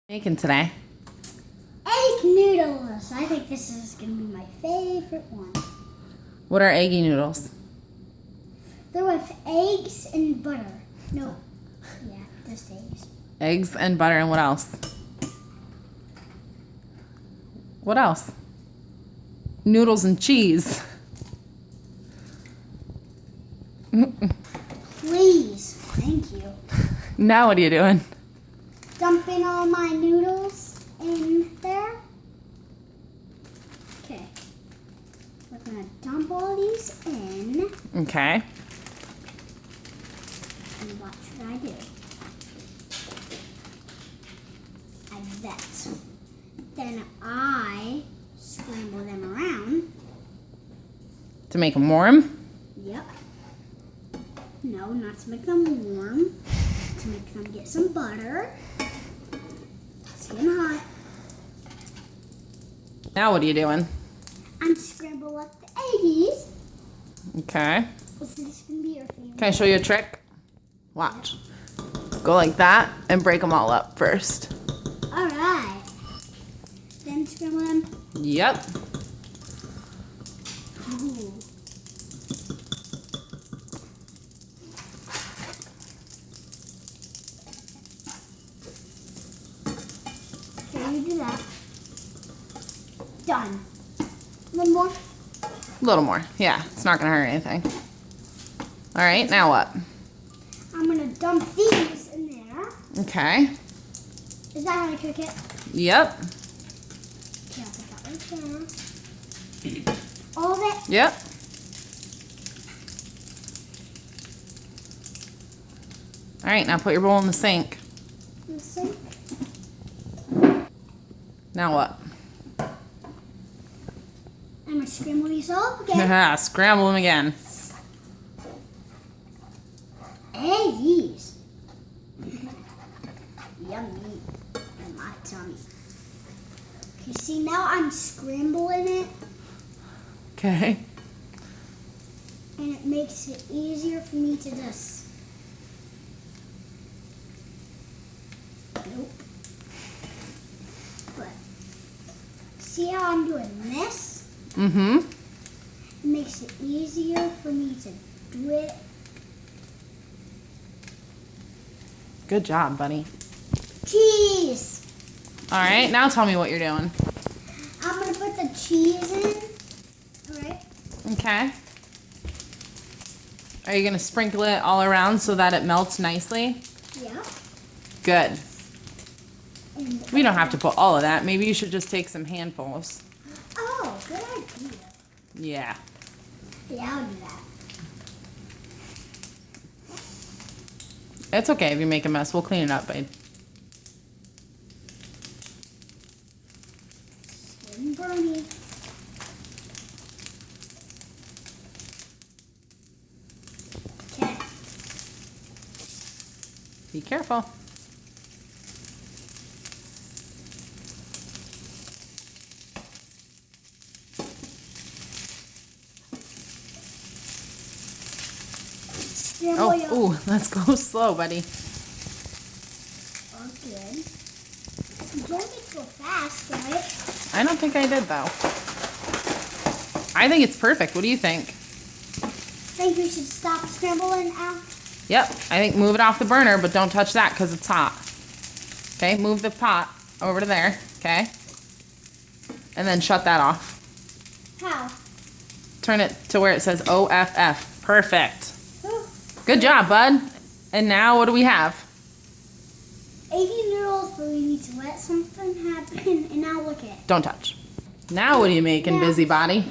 Making today? Egg noodles. I think this is going to be my favorite one. What are eggy noodles? They're with eggs and butter. No. Yeah, just eggs. Eggs and butter and what else? What else? Noodles and cheese. Please. Thank you. Now what are you doing? Dumping all my noodles in there. Okay. We're going to dump all these in. Okay. And watch what I do. Like that. Then I scramble them around. To make them warm? Yep. No, not to make them warm. To make them get some butter. It's getting hot. Now what are you doing? I'm scrambling up the eggies. Okay. This is going to be your favorite. Can I show you a trick? Watch. Go like that and break them all up first. Alright. Then scramble them. Yep. Ooh. Okay, you do that. Done. One more. A little more. Yeah, it's not going to hurt anything. All right, now what? I'm going to dump these in there. Okay. Is that how I cook it? Yep. Okay, I'll put that right there. All of it? Yep. All right, now put your bowl in the sink. In the sink. Now what? I'm going to scramble these all up again. Yeah, scramble them again. Eggies. Yummy in my tummy. Okay, see, now I'm scrambling it, Okay. and it makes it easier for me to just... Nope. But, see how I'm doing this? Mm-hmm. It makes it easier for me to do it. Good job, buddy. Cheese! All right, now tell me what you're doing. I'm going to put the cheese in. Alright. Okay. Are you going to sprinkle it all around so that it melts nicely? Yeah. Good. And We don't have to put all of that. Maybe you should just take some handfuls. oh, good idea. Yeah. Yeah, I'll do that. It's okay if you make a mess. We'll clean it up, babe. Getting burny. Okay. Be careful. Scramble your... Oh, ooh, let's go slow, buddy. Oh, good. You don't need to go fast, right? I don't think I did, though. I think it's perfect. What do you think? Think we should stop scrambling out? Yep, I think move it off the burner, but don't touch that because it's hot. Okay, move the pot over to there, okay? And then shut that off. How? Turn it to where it says OFF. Perfect. Oh, Good job, bud. And now what do we have? eggy noodles, but we need to let something happen, and now look at it. Don't touch. Now what are you making, Now- busybody?